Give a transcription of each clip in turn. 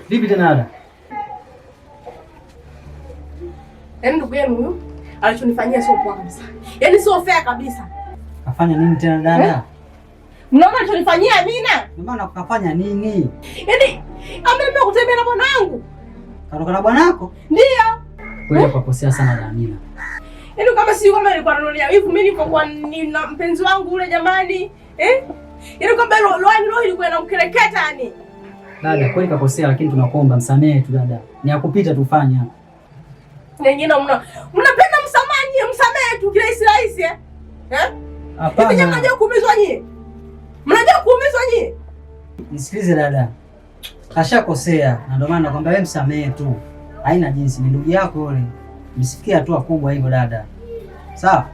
Vipi tena dada? Yaani ndugu yenu huyu alichonifanyia sio poa kabisa. Yaani sio fair kabisa. Kafanya nini tena dada? Mnaona alichonifanyia Amina? Ndio maana kafanya nini? Yaani Amina kutembea na bwanangu. Katoka na bwanako? Ndio. Wewe pakosea sana na Amina. Yaani kama si kama nilikuwa nanunia hivi mimi niko kwa nina mpenzi wangu ule jamani. Yaani kama roho ilikuwa inamkereketa yani. Dada, kweli kakosea lakini tunakuomba msamehe tu dada. Ni yakupita tufanye. Nyingine mnapenda msamehe tu kirahisi rahisi Hapana. Hivi mnajua kuumizwa nyie? Mnajua kuumizwa nyie? Nisikilize dada. Kashakosea na ndio maana nakwambia wewe msamehe tu. Haina jinsi, ni ndugu yako yule. Msifikie hatua kubwa hivyo dada. Sawa?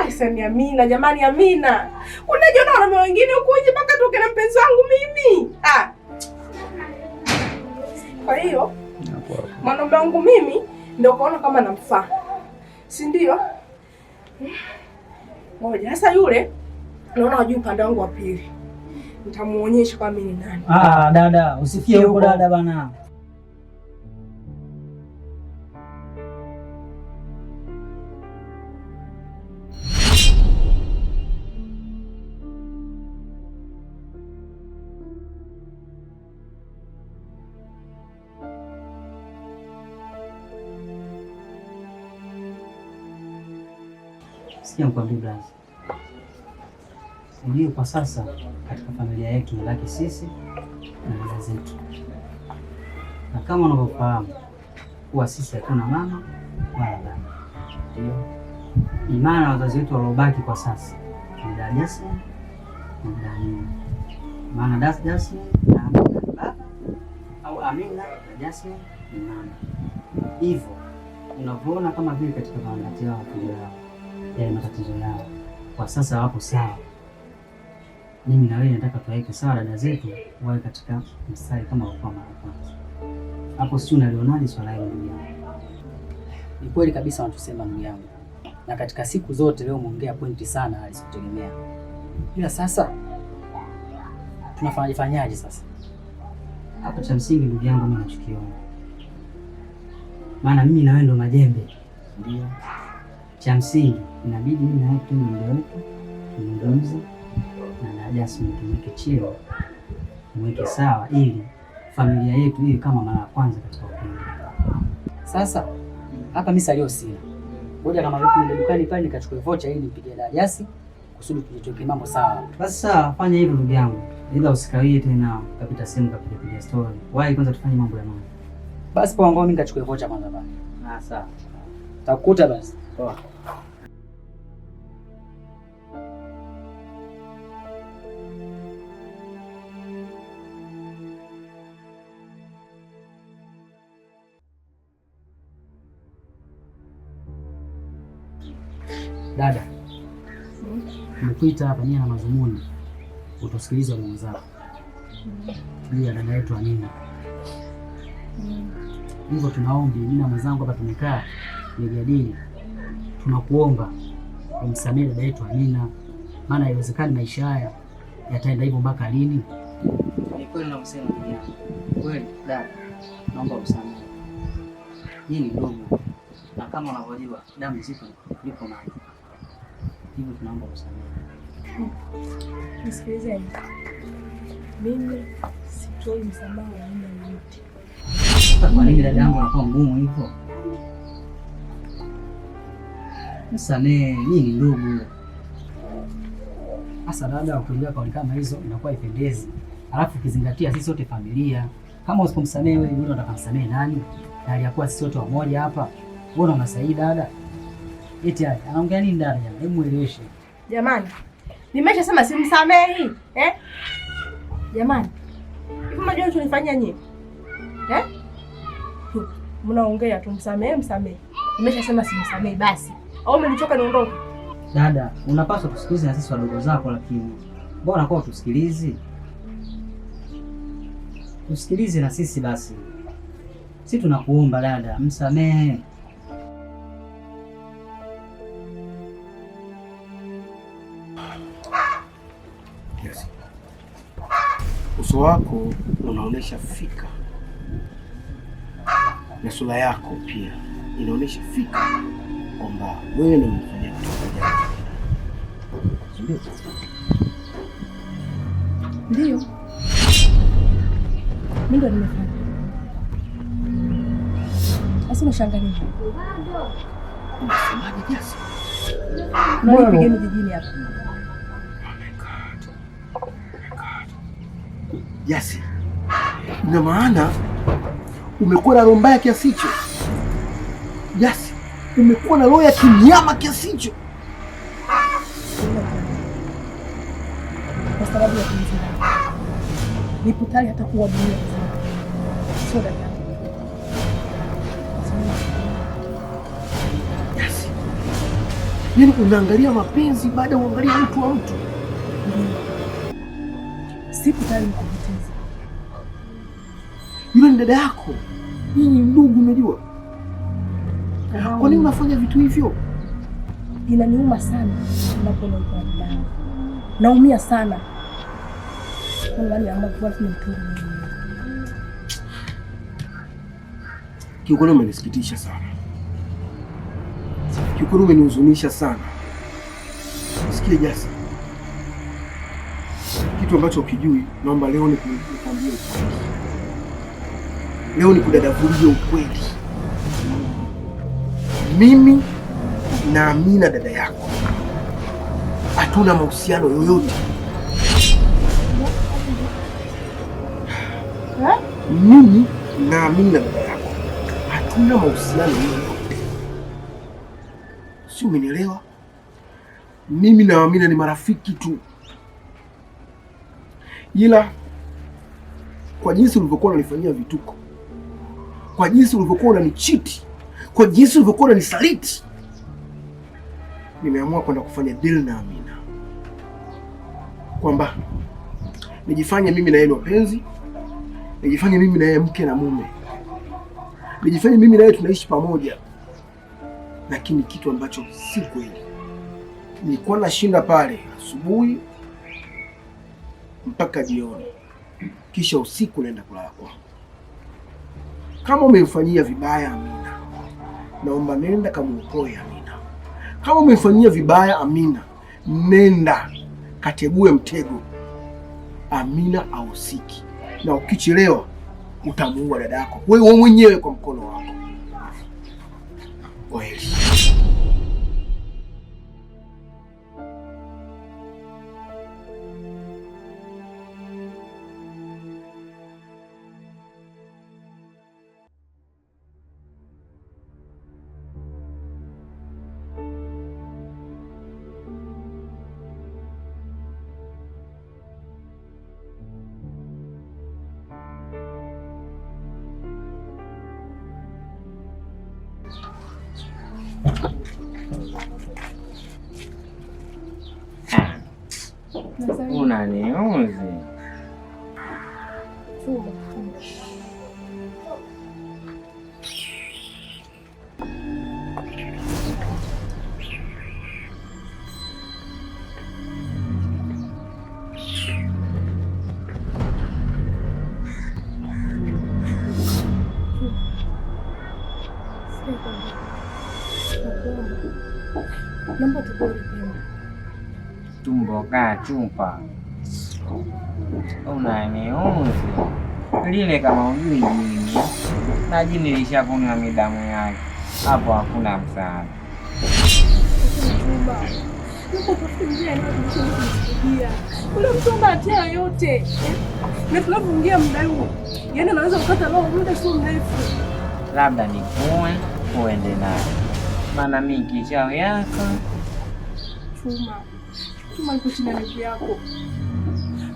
Sasa ni Amina jamani, Amina. Unajiona wanaume wengine huko nje mpaka toke na mpenzi wangu mimi. Kwa hiyo mwanaume wangu mimi ndio kaona kama namfaa. Si ndio? Ngoja sasa yule naona wajui upande wangu wa pili. Nitamuonyesha kwa mimi ni nani. Dada, usifikie huko dada bana. Sikia nikwambie brother. Ndio kwa sasa katika familia yetu inabaki sisi na dada zetu. Na kama unavyofahamu kuwa sisi hatuna mama wala baba. Ndio. Imani wazazi wetu waliobaki kwa sasa ni dada Jasmine na dada Amina. Maana dada Jasmine na Amina ni baba au Amina na Jasmine ni mama. Hivyo unavyoona kama vile katika maandati yao yale matatizo yao kwa sasa wapo sawa. Mimi na wewe nataka tuweke sawa dada zetu wawe katika mstari kama walikuwa mara kwanza. Hapo si unalionaje swala hilo ndugu yangu? Ni kweli kabisa wanachosema ndugu yangu. Na katika siku zote leo muongea pointi sana alisikutegemea. Ila sasa tunafanyaje sasa? Hapo cha msingi ndugu yangu mimi nachokiona. Maana mimi na wewe ndo majembe. Ndio. Cha msingi inabidi mimi na wewe tu muda wetu tuzungumze na dada Jasmine tumweke cheo, tumweke sawa ili familia yetu iwe kama mara ya kwanza katika upendo. Sasa hapa mimi salio sina. Ngoja kama vipi ndio dukani pale nikachukue vocha ili nipige dada Jasi kusudi tujitoke mambo sawa. Basi sawa, fanya hivyo ndugu yangu. Ila usikawie tena ukapita sehemu ukapiga story. Wahi kwanza tufanye mambo ya maana. Basi kwa ngoma mimi nikachukue vocha kwanza basi. Sawa. Takukuta basi. Poa. Dada, nimekuita hapa nia na mazumuni utusikilize mwenzako. Juu ya dada yetu Amina. Hivyo tunaombi mimi na mwenzangu hapa tumekaa tunajadili. Tunakuomba umsamehe dada yetu Amina. Maana haiwezekani maisha haya yataenda hivyo mpaka lini? Ni kweli unamsema ndugu yangu. Kweli dada, naomba umsamehe. Hii ni ndogo. Na kama unavyojua damu ziko liko maji. Hivyo tunaomba msamaha. Nisikilize. Mimi sitoi msamaha wa aina yoyote. Kwa nini dada yangu anakuwa mgumu hivyo? Msamehe, hii ni ndugu. Sasa dada, ukiongea kauli kama hizo inakuwa haipendezi. Alafu ukizingatia sisi wote familia. Kama usipomsamehe wewe, yule unataka kumsamehe nani? Na aliyakuwa sisi wote wamoja hapa. Wewe unasaidii dada. Eti anaongea nini dada jamani? Hebu mueleweshe. Jamani, nimeshasema simsamehi. Jamani. Hivi unajua unachonifanyia nyinyi? Mnaongea tu msamehe. Nimeshasema simsamehi basi. Au umenichoka niondoke? Dada, unapaswa kusikiliza na sisi wadogo zako lakini mbona kwa tusikilizi? Tusikilize na sisi basi. Sisi tunakuomba dada, msamehe. Yes. Uso wako unaonesha fika na sura yako pia inaonyesha fika kwamba wewe ndio umefanya kitu kibaya. Ndio. Mimi ndo nimefanya. Sasa unashangaa Unasemaje Jasi? Mbona nipigeni jijini hapa? Jasi, ina maana umekuwa na roho mbaya kiasi hicho? Jasi, umekuwa na roho ya kinyama kiasi hicho? Kwa sababu ya kumzina. Nipo tayari hata kuwa dunia nzima. Sio dada yangu. Jasi, yaani unaangalia mapenzi baada ya kuangalia mtu wa mtu. Sipo tayari kupoteza. Yule ni dada yako. Nyinyi ndugu, unajua. Kwa nini unafanya vitu hivyo? Inaniuma sana unapoona kwa dada. Naumia sana. Kwa nini ambapo tunamtoa? Kiukweli umenisikitisha sana. Kiukweli umenihuzunisha sana. Sikia Jasi, kitu ambacho ukijui, naomba leo nikwambie ukweli. Leo nikudadavulie ukweli. Mimi na Amina dada yako hatuna mahusiano yoyote. Mimi na Amina dada yako hatuna mahusiano yoyote. Si umenielewa? Mimi na Amina ni marafiki tu. Ila kwa jinsi ulivyokuwa unanifanyia vituko, kwa jinsi ulivyokuwa unanichiti, kwa jinsi ulivyokuwa unanisaliti, nimeamua kwenda kufanya deal na Amina, kwamba nijifanye mimi na yeye wapenzi, nijifanye mimi na yeye mke na mume, nijifanye mimi na yeye tunaishi pamoja. Lakini kitu ambacho si kweli. Nilikuwa nashinda pale asubuhi mpaka jioni, kisha usiku naenda kulala kwangu. Kama umemfanyia vibaya Amina, naomba nenda kamuokoe Amina. Kama umemfanyia vibaya Amina, nenda kategue mtego. Amina ahusiki, na ukichelewa utamuua dada yako wewe mwenyewe kwa mkono wako. Kweli. Unaniuzi. Tumbo kaa chupa. Unaniuzi. Lile kama ujui jini. Na jini lishakunywa midamu yake. Hapo hakuna msaada. Ule mtu ana hatia yote. Na tunapoongea muda huu, yaani anaweza kukata roho muda sio mrefu. Labda nikuwe uende naye. Maana mimi kichao yako. Chuma iko chini ya miguu yako.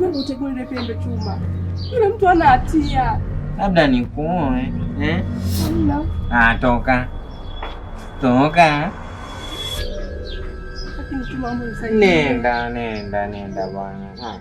Wewe utegole ile pembe Chuma. Yule mtu ana hatia. Labda nikuwe, Hamna. Toka. Toka. Lakini Chuma mambo nisaidie. Nenda bwana.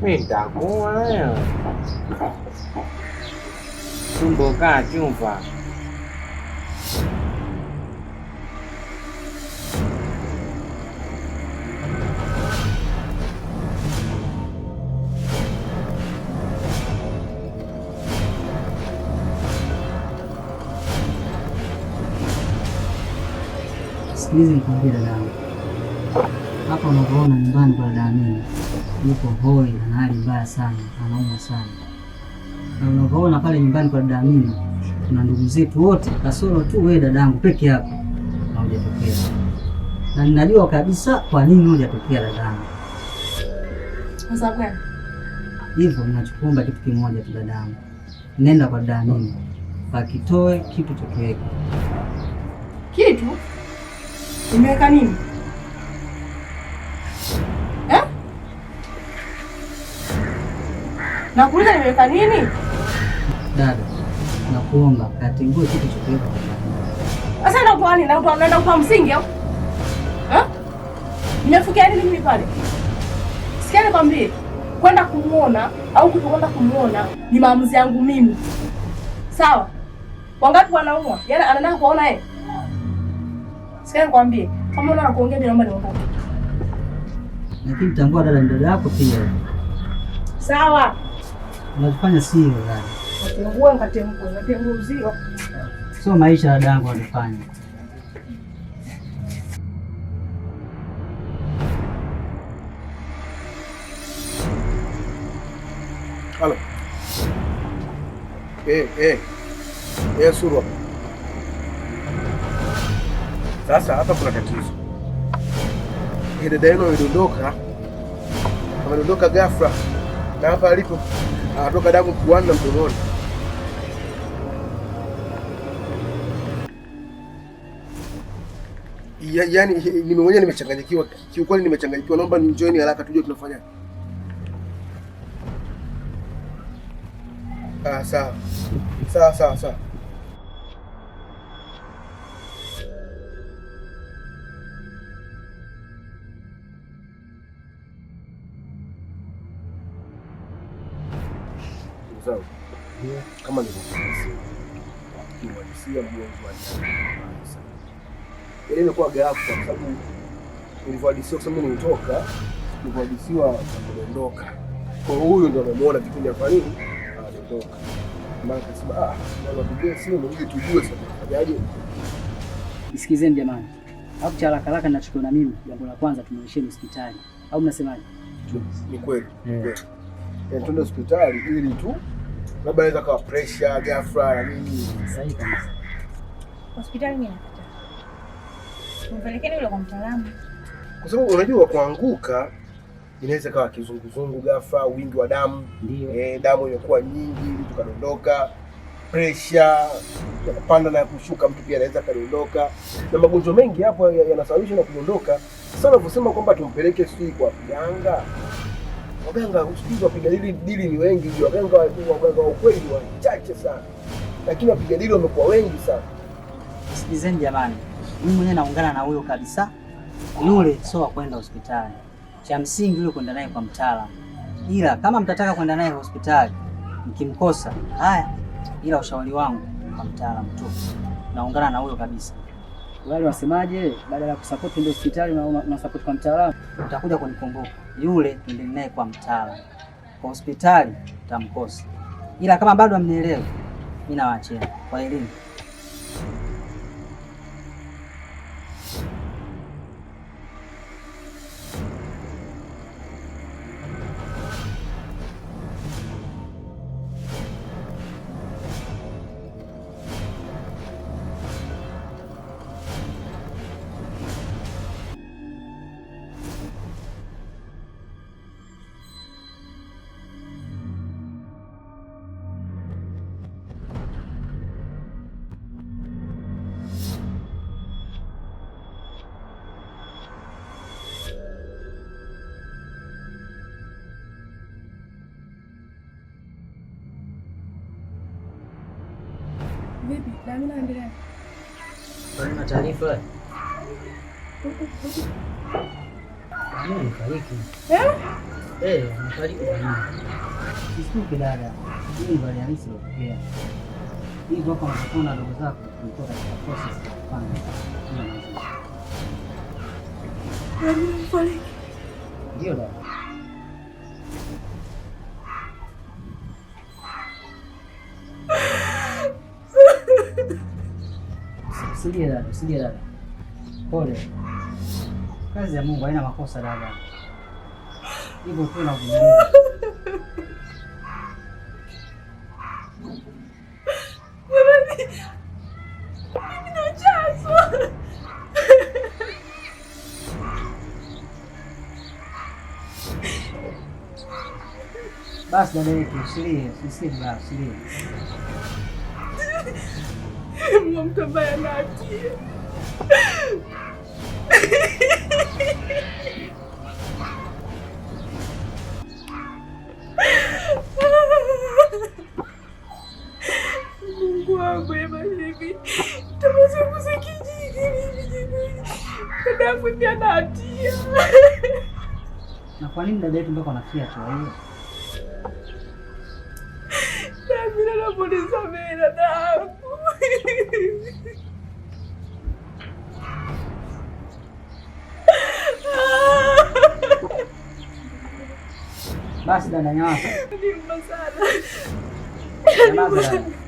Nitakuwa wewe. Tumbo kaa chupa. Nisikilize nikwambie dadangu. Hapa unavyoona nyumbani kwa dada Amina yuko hoi, ana hali mbaya sana, anaumwa sana. Na unavyoona pale nyumbani kwa dada Amina kuna ndugu zetu wote, kasoro tu wewe dadangu peke yako hujatokea. Na ninajua kabisa kwa nini hujatokea dadangu. Kwa sababu gani? Hivyo ninachokuomba kitu kimoja tu dadangu. Nenda kwa dada Amina, pakitoe kitu chokiweka. Kitu? Nimeweka nini? Nakuuliza nimeweka nini? Dada, nakuomba katingue kitu chokiweka kwa dada. Sasa ndio naenda kwa msingi au? Nimefikia nini mimi pale? Sikia nikwambie, kwenda kumuona au kutokwenda kumuona ni maamuzi yangu mimi. Sawa? Wangapi wanaumwa? Yaani anataka kuona yeye. Sikia nikwambie, kama unaona kuongea bila naomba niongee. Lakini tambua dada ni dada yako pia. Sawa. Unafanya sio dada. Natengue ngatengue uzio. Sio maisha dada yangu wanafanya. Halo. Surwa. Sasa hapa kuna tatizo. Dada yenu amedondoka ghafla. Na hapa alipo anatoka damu puani na mdomoni. Yaani mwenyewe nimechanganyikiwa. Kiukweli nimechanganyikiwa. Naomba nijoin haraka tujue tunafanya. Sawa. Kama nilivyokuelezea mgonjwa ile imekuwa ghafla kwa sababu nilivyohadisiwa kusema nilitoka, nilivyohadisiwa kudondoka. Kwa hiyo huyu ndio anamuona kipindi hapa nini? Anadondoka. Maana kasema wala pigie simu ili tujue sasa tunafanyaje. Nisikizeni jamani. Hapo cha haraka ninachokiona mimi, jambo la kwanza tumwisheni hospitali. Au mnasemaje? Ni kweli. Twende hospitali ili tu labda inaweza kuwa pressure ghafla na nini. Sahihi kabisa. Hospitali mimi nakata. Mpelekeni yule kwa mtaalamu. Kwa sababu unajua kuanguka inaweza kawa kizunguzungu ghafla, wingi wa damu. Ndio. Damu imekuwa nyingi, mtu kadondoka. Pressure yanapanda na kushuka, mtu pia anaweza kadondoka. Na magonjwa mengi hapo yanasababishwa na kudondoka. Sasa unaposema kwamba tumpeleke sisi kwa mganga, waganga usikivu wapiga dili ni wengi, waganga wa ukweli wachache sana. Lakini wapiga dili wamekuwa wengi sana. Sikizeni jamani. Mimi mwenyewe naungana na huyo kabisa. Yule sio wa kwenda hospitali. Cha msingi yule kwenda naye kwa mtaalamu. Ila kama mtataka kwenda naye hospitali, mkimkosa, haya, ila ushauri wangu kwa mtaalamu tu. Naungana na huyo kabisa. Wale wasemaje, badala ya kusupport ndio hospitali na support kwa mtaalamu, utakuja kunikumbuka. Yule ndio naye kwa mtaalamu. Kwa hospitali utamkosa. Ila kama bado hamnielewi, mimi nawaachia. Kwa elimu. Vipi? Amina anaendelea? Kuna taarifa. Amina amefariki. Amefariki bwana. Sisi dada. Hii ndio hali halisi iliyotokea. Hii ndio kama unataka ndugu zako kutoka katika process ya kufanya. Amina amefariki. Ndio dada. Usilie dada. Pole. Kazi ya Mungu haina makosa dada. Hivyo tu navumilia. Basi dada yetu, usilie, usilie. Mtu ambaye ana hatia. Mungu wangu hivi. Tamaza kusikijiji hivi. Dada pia ana hatia. Na kwa nini dada yetu mpaka anafikia tu hiyo? Mimi namulisamehe dadangu. Basi dada, nyamaza. Ni mbaya sana. Nyamaza dada.